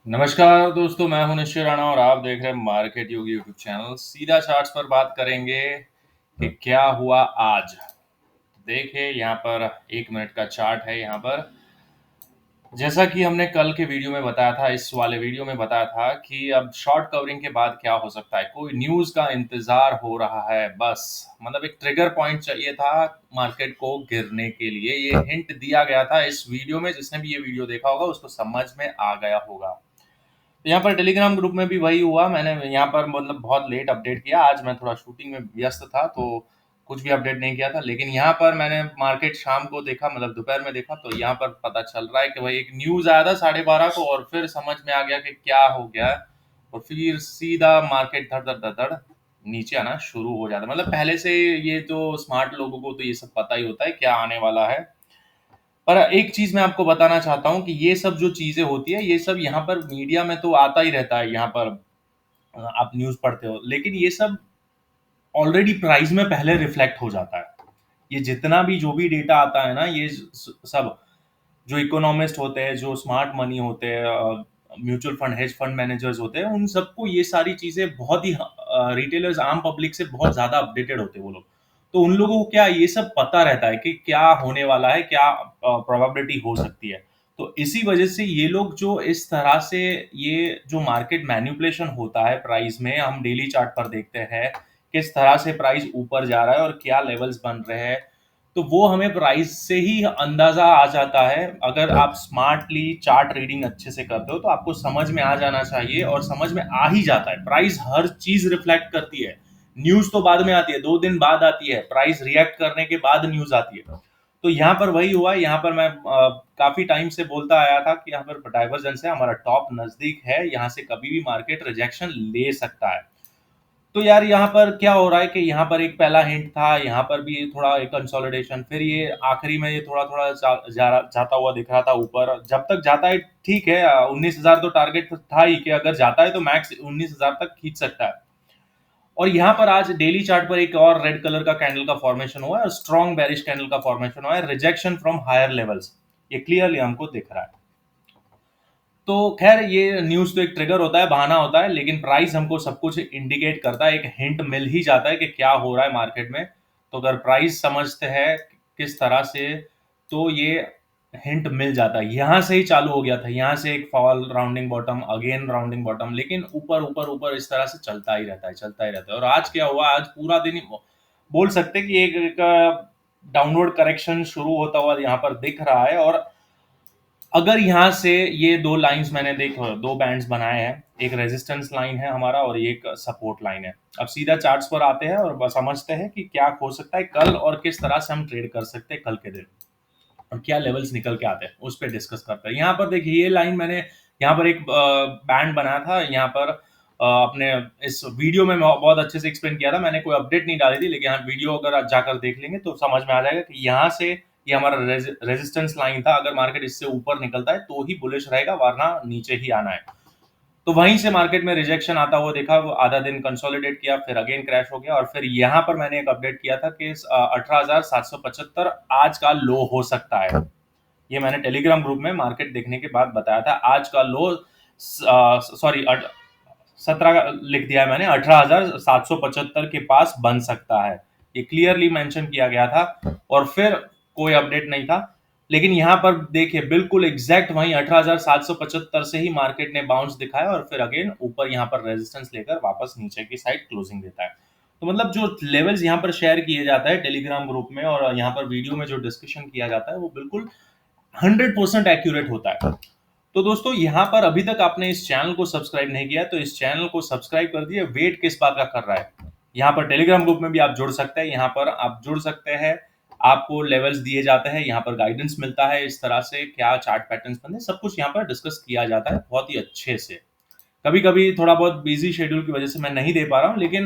नमस्कार दोस्तों, मैं हूं निश्चय राणा और आप देख रहे हैं मार्केट योगी यूट्यूब चैनल। सीधा चार्ट्स पर बात करेंगे कि क्या हुआ आज। देखिए यहाँ पर 1 मिनट का चार्ट है। यहाँ पर जैसा कि हमने कल के वीडियो में बताया था, इस वाले वीडियो में बताया था कि अब शॉर्ट कवरिंग के बाद क्या हो सकता है। कोई न्यूज़ का इंतज़ार हो रहा है, बस मतलब एक ट्रिगर पॉइंट चाहिए था मार्केट को गिरने के लिए। ये हिंट दिया गया था इस वीडियो में। जिसने भी ये वीडियो देखा होगा उसको समझ में आ गया होगा। तो यहाँ पर टेलीग्राम ग्रुप में भी वही हुआ। मैंने यहाँ पर मतलब बहुत लेट अपडेट किया। आज मैं थोड़ा शूटिंग में व्यस्त था तो कुछ भी अपडेट नहीं किया था। लेकिन यहाँ पर मैंने मार्केट शाम को देखा, मतलब दोपहर में देखा, तो यहाँ पर पता चल रहा है कि भाई एक न्यूज़ आया था 12:30 को और फिर समझ में आ गया कि क्या हो गया है। और फिर सीधा मार्केट धड़ धड़ धड़ धड़ नीचे आना शुरू हो जाता है। मतलब पहले से ये तो स्मार्ट लोगों को तो ये सब पता ही होता है क्या आने वाला है। पर एक चीज मैं आपको बताना चाहता हूँ कि ये सब जो चीजें होती है, ये सब यहाँ पर मीडिया में तो आता ही रहता है। यहाँ पर आप न्यूज पढ़ते हो, लेकिन ये सब ऑलरेडी प्राइस में पहले रिफ्लेक्ट हो जाता है। ये जितना भी जो भी डेटा आता है ना, ये सब जो इकोनॉमिस्ट होते हैं, जो स्मार्ट मनी होते हैं, mutual fund, hedge fund managers होते हैं, उन सबको ये सारी चीजें बहुत ही रिटेलर्स, आम पब्लिक से बहुत ज्यादा अपडेटेड होते हैं वो लोग। तो उन लोगों को क्या ये सब पता रहता है कि क्या होने वाला है, क्या प्रोबेबिलिटी हो सकती है। तो इसी वजह से ये लोग जो इस तरह से ये जो मार्केट मैनिपुलेशन होता है प्राइस में, हम डेली चार्ट पर देखते हैं किस तरह से प्राइस ऊपर जा रहा है और क्या लेवल्स बन रहे हैं। तो वो हमें प्राइस से ही अंदाजा आ जाता है। अगर आप स्मार्टली चार्ट रीडिंग अच्छे से करते हो तो आपको समझ में आ जाना चाहिए, और समझ में आ ही जाता है। प्राइस हर चीज रिफ्लेक्ट करती है। न्यूज तो बाद में आती है, 2 दिन बाद आती है, प्राइस रिएक्ट करने के बाद न्यूज आती है। तो यहाँ पर वही हुआ। यहाँ पर मैं काफी टाइम से बोलता आया था कि यहाँ पर डाइवर्जेंस है, हमारा टॉप नजदीक है, यहाँ से कभी भी मार्केट रिजेक्शन ले सकता है। तो यार यहाँ पर क्या हो रहा है कि यहाँ पर एक पहला हिंट था, यहाँ पर भी थोड़ा एक कंसोलिडेशन, फिर ये आखिरी में ये थोड़ा थोड़ा जाता हुआ दिख रहा था ऊपर। जब तक जाता है ठीक है, 19,000 तो टारगेट था ही कि अगर जाता है तो मैक्स 19,000 तक खींच सकता है। और यहाँ पर आज डेली चार्ट पर एक और रेड कलर का कैंडल का फॉर्मेशन हुआ है और स्ट्रॉन्ग बेरिश कैंडल का फॉर्मेशन हुआ है, रिजेक्शन फ्रॉम हायर लेवल्स। ये क्लियरली हमको दिख रहा है। तो खैर ये न्यूज तो एक ट्रिगर होता है, बहाना होता है, लेकिन प्राइस हमको सब कुछ इंडिकेट करता है। एक हिंट मिल ही जाता है कि क्या हो रहा है मार्केट में। तो अगर प्राइस समझते हैं किस तरह से, तो ये हिंट मिल जाता है। यहाँ से ही चालू हो गया था, यहाँ से एक fall, rounding bottom, again rounding bottom, लेकिन ऊपर ऊपर ऊपर इस तरह से चलता ही रहता है, चलता ही रहता है। और आज क्या हुआ, आज पूरा दिन ही बोल सकते हैं कि एक डाउनवर्ड करेक्शन शुरू होता हुआ यहाँ पर दिख रहा है। और अगर यहाँ से ये दो लाइंस मैंने देखो, दो बैंड्स बनाए हैं, एक रेजिस्टेंस लाइन है हमारा और एक सपोर्ट लाइन है। अब सीधा चार्ट्स पर आते हैं और बस समझते हैं कि क्या हो सकता है कल और किस तरह से हम ट्रेड कर सकते हैं कल के दिन, और क्या लेवल्स निकल के आते हैं उस पर डिस्कस करते हैं। यहाँ पर देखिए, ये लाइन मैंने यहाँ पर एक बैंड बनाया था। यहाँ पर अपने इस वीडियो में बहुत अच्छे से एक्सप्लेन किया था। मैंने कोई अपडेट नहीं डाली थी, लेकिन यहाँ वीडियो अगर आप जाकर देख लेंगे तो समझ में आ जाएगा कि यहाँ से ये हमारा रेजिस्टेंस लाइन था। अगर मार्केट इससे ऊपर निकलता है तो ही बुलिश रहेगा, वरना नीचे ही आना है। तो वहीं से मार्केट में रिजेक्शन आता हुआ देखा, वो आधा दिन कंसोलिडेट किया, फिर अगेन क्रैश हो गया। और फिर यहाँ पर मैंने एक अपडेट किया था कि 18,775 आज का लो हो सकता है। ये मैंने टेलीग्राम ग्रुप में मार्केट देखने के बाद बताया था। आज का लो, सॉरी, 17 लिख दिया है मैंने, 18,775 के पास बन सकता है। ये क्लियरली मेंशन किया गया था और फिर कोई अपडेट नहीं था। लेकिन यहाँ पर देखिए, बिल्कुल एग्जैक्ट वहीं 18,775 से ही मार्केट ने बाउंस दिखाया और फिर अगेन ऊपर यहाँ पर रेजिस्टेंस लेकर वापस नीचे की साइड क्लोजिंग देता है। तो मतलब जो लेवल्स यहाँ पर शेयर किए जाता है टेलीग्राम ग्रुप में और यहाँ पर वीडियो में जो डिस्कशन किया जाता है, वो बिल्कुल 100% एक्यूरेट होता है। तो दोस्तों, यहाँ पर अभी तक आपने इस चैनल को सब्सक्राइब नहीं किया तो इस चैनल को सब्सक्राइब कर दिए। वेट किस बात का कर रहा है। यहाँ पर टेलीग्राम ग्रुप में भी आप जुड़ सकते हैं, यहाँ पर आप जुड़ सकते हैं। आपको लेवल्स दिए जाते हैं, यहाँ पर गाइडेंस मिलता है, इस तरह से क्या चार्ट पैटर्न्स बनते हैं, सब कुछ यहाँ पर डिस्कस किया जाता है बहुत ही अच्छे से। कभी कभी थोड़ा बहुत बिजी शेड्यूल की वजह से मैं नहीं दे पा रहा हूँ, लेकिन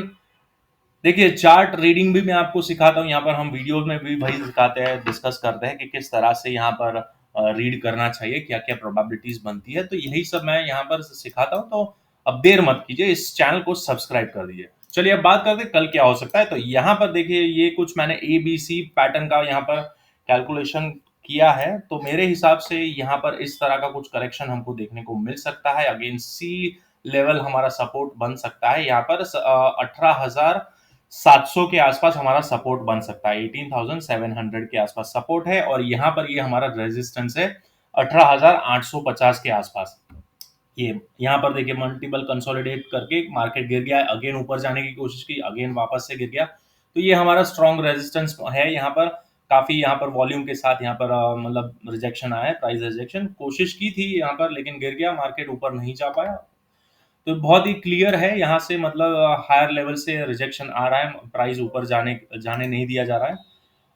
देखिए चार्ट रीडिंग भी मैं आपको सिखाता हूँ। यहाँ पर हम वीडियो में भी वही सिखाते हैं, डिस्कस करते हैं कि किस तरह से यहाँ पर रीड करना चाहिए, क्या क्या प्रोबेबिलिटीज बनती है। तो यही सब मैं यहाँ पर सिखाता हूँ। तो अब देर मत कीजिए, इस चैनल को सब्सक्राइब कर दीजिए। चलिए अब बात करते हैं कल क्या हो सकता है। तो यहाँ पर देखिए, ये कुछ मैंने ABC पैटर्न का यहाँ पर कैलकुलेशन किया है, तो मेरे हिसाब से यहाँ पर इस तरह का कुछ करेक्शन हमको देखने को मिल सकता है। अगेन सी लेवल हमारा सपोर्ट बन सकता है, यहाँ पर 18,700 के आसपास हमारा सपोर्ट बन सकता है। 18,700 के आसपास सपोर्ट है, और यहाँ पर ये हमारा रेजिस्टेंस है 18,850 के आसपास। ये यहाँ पर देखिए मल्टीपल कंसोलिडेट करके मार्केट गिर गया, अगेन ऊपर जाने की कोशिश की, अगेन वापस से गिर गया। तो ये हमारा स्ट्रॉन्ग रेजिस्टेंस है। यहाँ पर काफी यहाँ पर वॉल्यूम के साथ यहाँ पर मतलब रिजेक्शन आया है, प्राइस रिजेक्शन कोशिश की थी यहाँ पर, लेकिन गिर गया, मार्केट ऊपर नहीं जा पाया। तो बहुत ही क्लियर है यहाँ से, मतलब हायर लेवल से रिजेक्शन आ रहा है, प्राइस ऊपर जाने जाने नहीं दिया जा रहा है।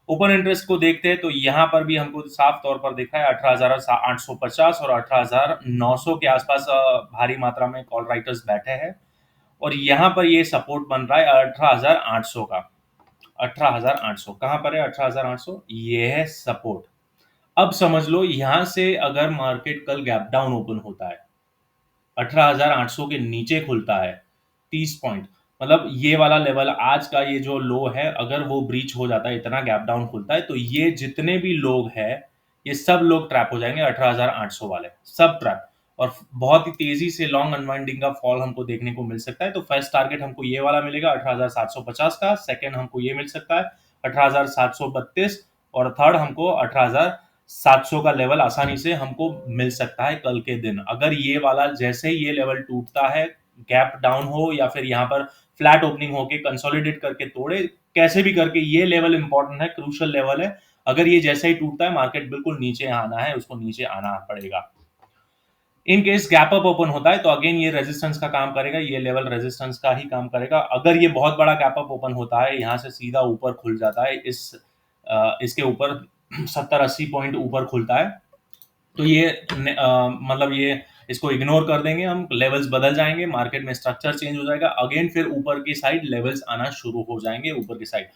ओपन इंटरेस्ट को देखते हैं तो यहाँ पर भी हमको साफ तौर पर दिख रहा है 18,850 और 18,900 के आसपास भारी मात्रा में कॉल राइटर्स बैठे हैं, और यहाँ पर ये सपोर्ट बन रहा है 18,800 का। 18,800 कहाँ पर है? 18,800 ये है सपोर्ट। अब समझ लो यहाँ से अगर मार्केट कल गैप डाउन ओपन होता है, 18,800 के नीचे खुलता है 30 पॉइंट, मतलब ये वाला लेवल आज का ये जो लो है, अगर वो ब्रीच हो जाता है, इतना गैप डाउन खुलता है, तो ये जितने भी लोग हैं ये सब लोग ट्रैप हो जाएंगे 18,800 वाले, सब ट्रैप। और बहुत ही तेजी से लॉन्ग अनवाइंडिंग का फॉल हमको देखने को मिल सकता है। तो फर्स्ट टारगेट हमको ये वाला मिलेगा 18,750 का, सेकंड हमको ये मिल सकता है 18,732, और थर्ड हमको 18,700 का लेवल आसानी से हमको मिल सकता है कल के दिन। अगर ये वाला जैसे ही ये लेवल टूटता है, गैप डाउन हो या फिर यहाँ पर फ्लैट ओपनिंग होके कंसोलिडेट करके तोड़े, कैसे भी करके ये लेवल इंपॉर्टेंट है, क्रूशियल लेवल है। अगर ये जैसे ही टूटता है, मार्केट बिल्कुल नीचे आना है, उसको नीचे आना पड़ेगा। In case gap up open होता है तो अगेन ये रेजिस्टेंस का काम करेगा, ये लेवल रेजिस्टेंस का ही काम करेगा। अगर ये बहुत बड़ा गैप अप ओपन होता है, यहाँ से सीधा ऊपर खुल जाता है, इसके ऊपर 70-80 पॉइंट ऊपर खुलता है, तो ये मतलब ये इसको इग्नोर कर देंगे हम, लेवल्स बदल जाएंगे, मार्केट में स्ट्रक्चर चेंज हो जाएगा, अगेन फिर ऊपर की साइड लेवल्स आना शुरू हो जाएंगे, ऊपर की साइड।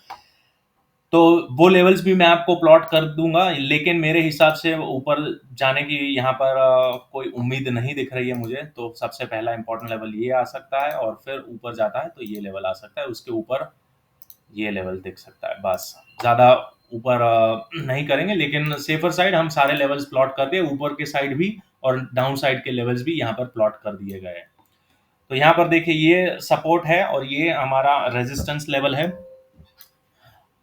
तो वो लेवल्स भी मैं आपको प्लॉट कर दूंगा, लेकिन मेरे हिसाब से ऊपर जाने की यहाँ पर कोई उम्मीद नहीं दिख रही है मुझे। तो सबसे पहला इंपॉर्टेंट लेवल ये आ सकता है, और फिर ऊपर जाता है तो ये लेवल आ सकता है, उसके ऊपर ये लेवल दिख सकता है। बस ज्यादा ऊपर नहीं करेंगे, लेकिन सेफर साइड हम सारे लेवल्स प्लॉट कर दिए, ऊपर के साइड भी और डाउन साइड के लेवल्स भी यहाँ पर प्लॉट कर दिए गए हैं। तो यहाँ पर देखिए ये सपोर्ट है और ये हमारा रेजिस्टेंस लेवल है,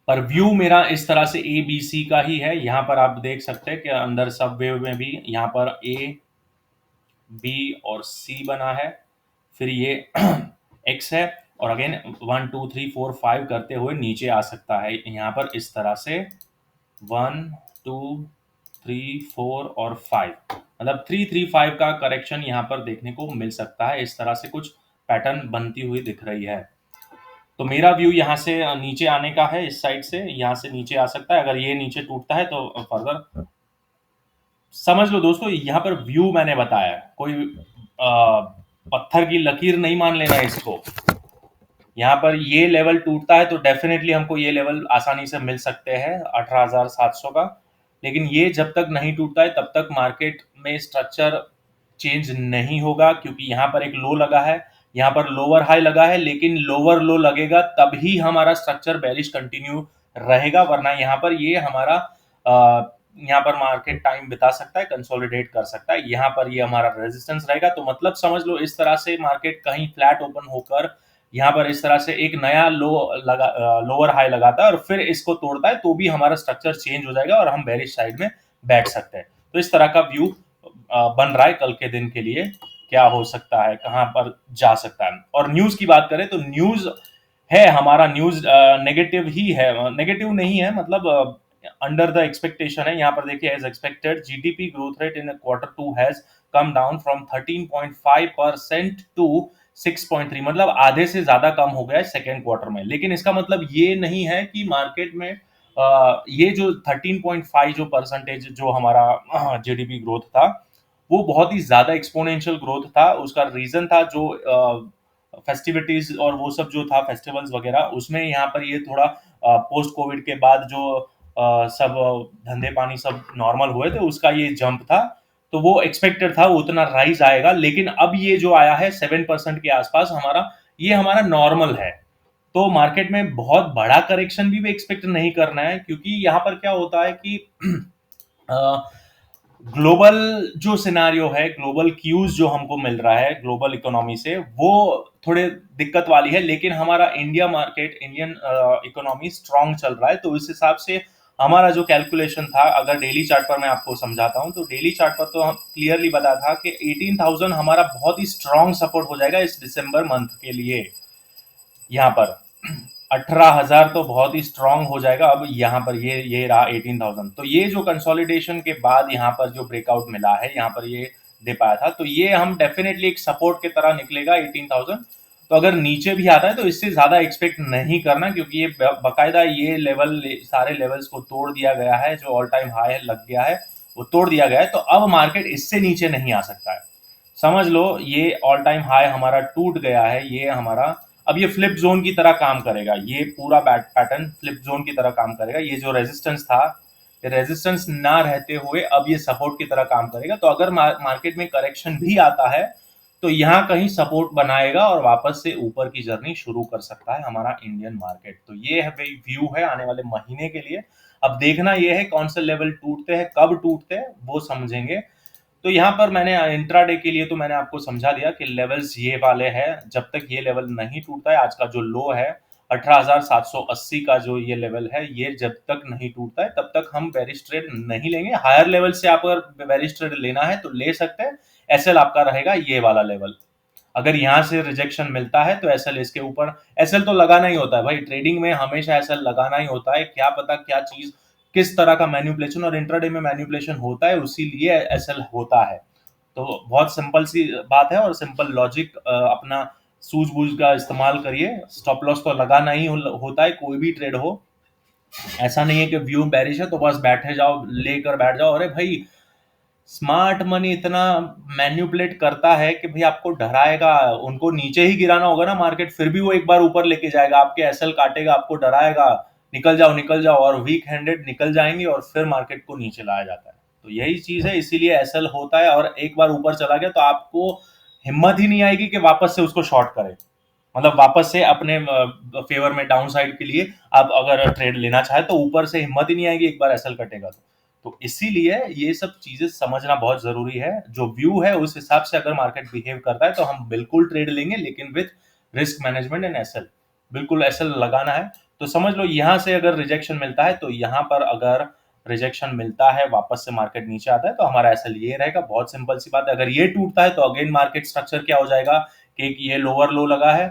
पर व्यू मेरा इस तरह से ए बी सी का ही है। यहाँ पर आप देख सकते हैं कि अंदर सब वेव में भी यहाँ पर ए बी और सी बना है, फिर ये एक्स है, और अगेन 1 2 3 4 5 करते हुए नीचे आ सकता है यहाँ पर इस तरह से 1 2 3 4 और 5, मतलब 3 3 5 का करेक्शन यहाँ पर देखने को मिल सकता है। इस तरह से कुछ पैटर्न बनती हुई दिख रही है। तो मेरा व्यू यहाँ से नीचे आने का है, इस साइड से यहाँ से नीचे आ सकता है। अगर ये नीचे टूटता है तो फर्दर समझ लो दोस्तों, यहाँ पर व्यू मैंने बताया, कोई पत्थर की लकीर नहीं मान लेना इसको। यहाँ पर ये लेवल टूटता है तो डेफिनेटली हमको ये लेवल आसानी से मिल सकते हैं 18,700 का, लेकिन ये जब तक नहीं टूटता है तब तक मार्केट में स्ट्रक्चर चेंज नहीं होगा, क्योंकि यहाँ पर एक लो लगा है, यहाँ पर लोअर हाई लगा है, लेकिन लोअर लो लगेगा तभी हमारा स्ट्रक्चर बेरिश कंटिन्यू रहेगा, वरना यहाँ पर ये हमारा यहाँ पर मार्केट टाइम बिता सकता है, कंसोलिडेट कर सकता है। यहाँ पर ये हमारा रेजिस्टेंस रहेगा। तो मतलब समझ लो इस तरह से मार्केट कहीं फ्लैट ओपन होकर यहाँ पर इस तरह से एक नया लोअर हाई लगाता है और फिर इसको तोड़ता है, तो भी हमारा स्ट्रक्चर चेंज हो जाएगा और हम बेरिश साइड में बैठ सकते हैं। तो इस तरह का व्यू बन रहा है कल के दिन के लिए, क्या हो सकता है, कहां पर जा सकता है। और न्यूज की बात करें तो न्यूज है, हमारा न्यूज नेगेटिव ही है, नेगेटिव नहीं है, मतलब अंडर द एक्सपेक्टेशन है। यहाँ पर देखिए as expected GDP growth rate in Q2 has come down from 13.5% to 6.3, मतलब आधे से ज्यादा कम हो गया है सेकेंड क्वार्टर में। लेकिन इसका मतलब ये नहीं है कि मार्केट में ये जो 13.5 जो परसेंटेज जो हमारा जीडीपी ग्रोथ था, वो बहुत ही ज्यादा एक्सपोनेंशियल ग्रोथ था। उसका रीजन था जो फेस्टिविटीज और वो सब जो था, फेस्टिवल्स वगैरह, उसमें यहाँ पर ये थोड़ा पोस्ट कोविड के बाद जो सब धंधे पानी सब नॉर्मल हुए थे, उसका ये जंप था। तो वो एक्सपेक्टेड था, वो उतना राइज आएगा। लेकिन अब ये जो आया है 7% के आसपास हमारा, ये हमारा नॉर्मल है। तो मार्केट में बहुत बड़ा करेक्शन भी एक्सपेक्ट नहीं करना है, क्योंकि यहाँ पर क्या होता है कि ग्लोबल जो सिनारियो है, ग्लोबल क्यूज जो हमको मिल रहा है ग्लोबल इकोनॉमी से, वो थोड़े दिक्कत वाली है, लेकिन हमारा इंडियन इकोनॉमी स्ट्रांग चल रहा है। तो इस हिसाब से हमारा जो कैलकुलेशन था, अगर डेली चार्ट पर मैं आपको समझाता हूं, तो डेली चार्ट पर तो हम क्लियरली बता था कि 18,000 हमारा बहुत ही स्ट्रांग सपोर्ट हो जाएगा इस दिसंबर मंथ के लिए। यहाँ पर 18,000 तो बहुत ही स्ट्रांग हो जाएगा। अब यहाँ पर ये रहा 18,000, तो ये जो कंसोलिडेशन के बाद यहाँ पर जो ब्रेकआउट मिला है, यहाँ पर ये दे पाया था, तो ये हम डेफिनेटली एक सपोर्ट की तरह निकलेगा 18,000। तो अगर नीचे भी आता है तो इससे ज्यादा एक्सपेक्ट नहीं करना, क्योंकि ये बकायदा ये लेवल, सारे लेवल्स को तोड़ दिया गया है, जो ऑल टाइम हाई लग गया है वो तोड़ दिया गया है। तो अब मार्केट इससे नीचे नहीं आ सकता है। समझ लो ये ऑल टाइम हाई हमारा टूट गया है, ये हमारा अब ये फ्लिप जोन की तरह काम करेगा, ये पूरा बैट पैटर्न फ्लिप जोन की तरह काम करेगा। ये जो रेजिस्टेंस था, ये रेजिस्टेंस ना रहते हुए अब ये सपोर्ट की तरह काम करेगा। तो अगर मार्केट में करेक्शन भी आता है तो यहाँ कहीं सपोर्ट बनाएगा और वापस से ऊपर की जर्नी शुरू कर सकता है हमारा इंडियन मार्केट। तो ये है व्यू है आने वाले महीने के लिए। अब देखना ये है कौन से लेवल टूटते हैं, कब टूटते हैं वो समझेंगे। तो यहाँ पर मैंने इंट्राडे के लिए तो मैंने आपको समझा दिया कि लेवल्स ये वाले हैं। जब तक ये लेवल नहीं टूटता है, आज का जो लो है 18,780 का जो ये लेवल है, ये जब तक नहीं टूटता है तब तक हम बेरिश ट्रेड नहीं लेंगे। हायर लेवल से आप अगर बेरिश ट्रेड लेना है तो ले सकते हैं। एसएल आपका रहेगा ये वाला लेवल। अगर यहाँ से रिजेक्शन मिलता है तो एसएल इसके ऊपर, एसएल तो लगाना ही होता है भाई, ट्रेडिंग में हमेशा एसएल लगाना ही होता है। क्या पता क्या चीज, किस तरह का मैन्युपुलेशन और इंट्राडे में मैन्युपुलेशन होता है, उसी लिए एसएल होता है। तो बहुत सिंपल सी बात है और सिंपल लॉजिक अपना सूझबूझ का इस्तेमाल करिए। स्टॉप लॉस तो लगाना ही होता है कोई भी ट्रेड हो। ऐसा नहीं है कि व्यू बेरिश है तो बस बैठे जाओ, लेकर बैठ जाओ। अरे भाई, स्मार्ट मनी इतना मैन्युपुलेट करता है कि भाई आपको डराएगा, उनको नीचे ही गिराना होगा ना मार्केट, फिर भी वो एक बार ऊपर लेके जाएगा, आपके एसएल काटेगा, आपको डराएगा निकल जाओ, और वीक हैंडेड निकल जाएंगे और फिर मार्केट को नीचे लाया जाता है। तो यही चीज है, इसीलिए एसएल होता है। और एक बार ऊपर चला गया तो आपको हिम्मत ही नहीं आएगी कि वापस से उसको शॉर्ट करे, मतलब वापस से अपने फेवर में डाउन साइड के लिए आप अगर ट्रेड लेना चाहे तो ऊपर से हिम्मत ही नहीं आएगी एक बार एसएल कटेगा तो इसीलिए ये सब चीजें समझना बहुत जरूरी है। जो व्यू है उस हिसाब से अगर मार्केट बिहेव करता है तो हम बिल्कुल ट्रेड लेंगे, लेकिन with risk management and SL, बिल्कुल एसएल लगाना है। तो समझ लो यहां से अगर रिजेक्शन मिलता है तो यहाँ पर अगर रिजेक्शन मिलता है, वापस से मार्केट नीचे आता है तो हमारा एसएल ये रहेगा। बहुत सिंपल सी बात है। अगर ये टूटता है तो अगेन मार्केट स्ट्रक्चर क्या हो जाएगा कि ये लोअर लो लगा है,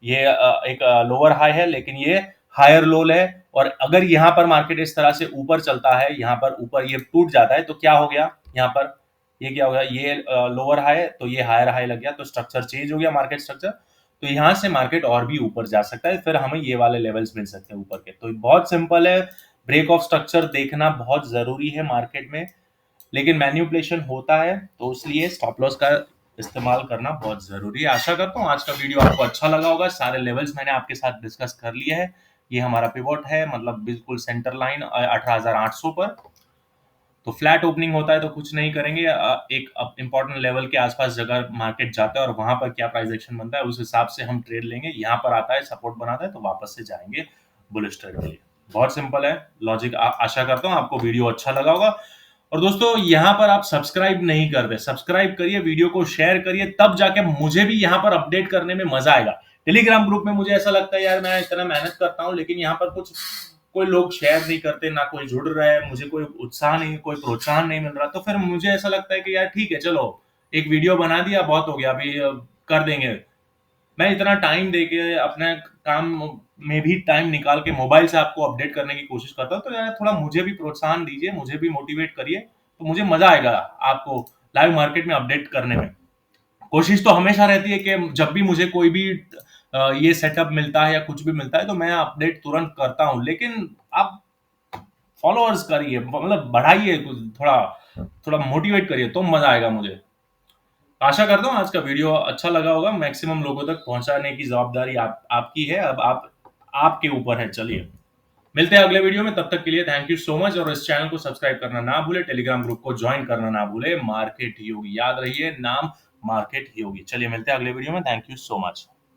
ये एक लोअर हाई है, लेकिन ये हायर लो है। और अगर यहाँ पर मार्केट इस तरह से ऊपर चलता है, यहाँ पर ऊपर ये टूट जाता है तो क्या हो गया, यहाँ पर ये क्या हो गया, ये लोअर हाई है तो ये हायर हाई लग गया, तो स्ट्रक्चर चेंज हो गया मार्केट स्ट्रक्चर। तो यहाँ से मार्केट और भी ऊपर जा सकता है, फिर हमें ये वाले लेवल्स मिल सकते हैं ऊपर के। तो बहुत सिंपल है, ब्रेक ऑफ स्ट्रक्चर देखना बहुत जरूरी है मार्केट में, लेकिन मैन्युपुलेशन होता है तो इसलिए स्टॉप लॉस का इस्तेमाल करना बहुत जरूरी है। आशा करता हूँ आज का वीडियो आपको अच्छा लगा होगा। सारे लेवल्स मैंने आपके साथ डिस्कस कर लिए हैं। ये हमारा पिवोट है, मतलब बिल्कुल सेंटर लाइन 18,800 पर। तो फ्लैट ओपनिंग होता है तो कुछ नहीं करेंगे, एक इंपॉर्टेंट लेवल के आसपास जगह मार्केट जाता है और वहां पर क्या प्राइस एक्शन बनता है उस हिसाब से हम ट्रेड लेंगे। यहाँ पर आता है सपोर्ट बनाता है तो वापस से जाएंगे बुलिश ट्रेड के लिए। बहुत सिंपल है लॉजिक। आशा करता हूँ आपको वीडियो अच्छा लगा होगा। और दोस्तों यहाँ पर आप सब्सक्राइब नहीं करते, सब्सक्राइब करिए, वीडियो को शेयर करिए, तब जाके मुझे भी यहाँ पर अपडेट करने में मजा आएगा। टेलीग्राम ग्रुप में मुझे ऐसा लगता है यार मैं इतना मेहनत करता हूँ लेकिन यहाँ पर कुछ कोई लोग शेयर नहीं करते, ना कोई जुड़ रहा है, मुझे कोई उत्साह नहीं, कोई प्रोत्साहन नहीं मिल रहा। तो फिर मुझे ऐसा लगता है कि यार ठीक है, चलो एक वीडियो बना दिया बहुत हो गया, अभी कर देंगे। मैं इतना टाइम देके अपने काम में भी टाइम निकाल के मोबाइल से आपको अपडेट करने की कोशिश करता हूँ, तो यार थोड़ा मुझे भी प्रोत्साहन दीजिए, मुझे भी मोटिवेट करिए, तो मुझे मजा आएगा आपको लाइव मार्केट में अपडेट करने में। कोशिश तो हमेशा रहती है कि जब भी मुझे कोई भी ये सेटअप मिलता है या कुछ भी मिलता है तो मैं अपडेट तुरंत करता हूँ, लेकिन आप फॉलोअर्स करिए, मतलब बढ़ाइए, थोड़ा थोड़ा मोटिवेट करिए तो मजा आएगा मुझे। आशा करता हूँ आज का वीडियो अच्छा लगा होगा। मैक्सिमम लोगों तक पहुंचाने की जवाबदारी आपकी है, अब आपके ऊपर है। चलिए मिलते हैं अगले वीडियो में, तब तक के लिए थैंक यू सो मच। और इस चैनल को सब्सक्राइब करना ना भूले, टेलीग्राम ग्रुप को ज्वाइन करना ना भूले। मार्केट योगी याद रहिए, नाम मार्केट योगी। चलिए मिलते हैं अगले वीडियो में, थैंक यू सो मच।